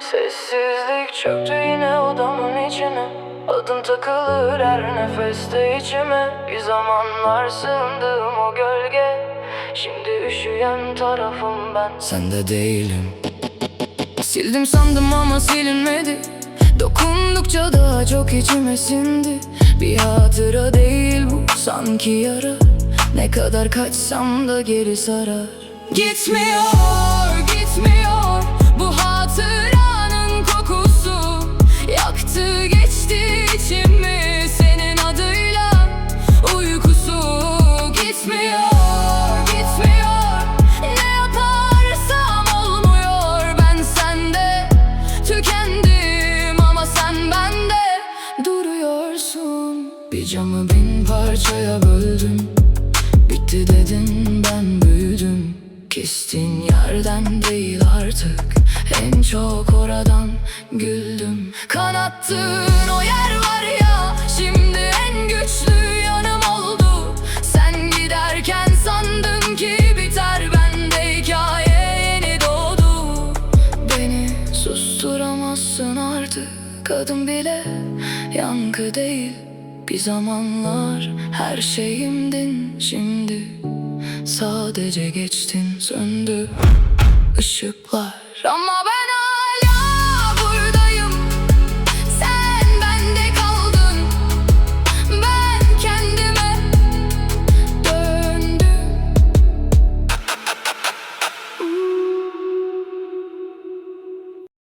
Sessizlik çöktü yine odamın içine. Adın takılır her nefeste içime. Bir zamanlar sığındığım o gölge, şimdi üşüyen tarafım ben. Sende değilim. Sildim sandım ama silinmedi. Dokundukça daha çok içime sindi. Bir hatıra değil bu, sanki yara. Ne kadar kaçsam da geri sarar. Gitmiyor, gitmiyor bu hatıranın kokusu. Yaktı geçti içimi senin adıyla uykusu. Gitmiyor, gitmiyor, ne yaparsam olmuyor. Ben sende tükendim ama sen bende duruyorsun. Bir camı bin parçaya böldüm. Bitti dedin, ben büyüdüm. Kestiğin yerden değil artık, en çok oradan güldüm. Kanattığın o yer var ya, şimdi en güçlü yanım oldu. Sen giderken sandım ki biter, bende hikaye yeni doğdu. Beni susturamazsın artık, adım bile yankı değil. Bir zamanlar her şeyimdin, şimdi sadece geçtin, söndü ışıklar. Ama ben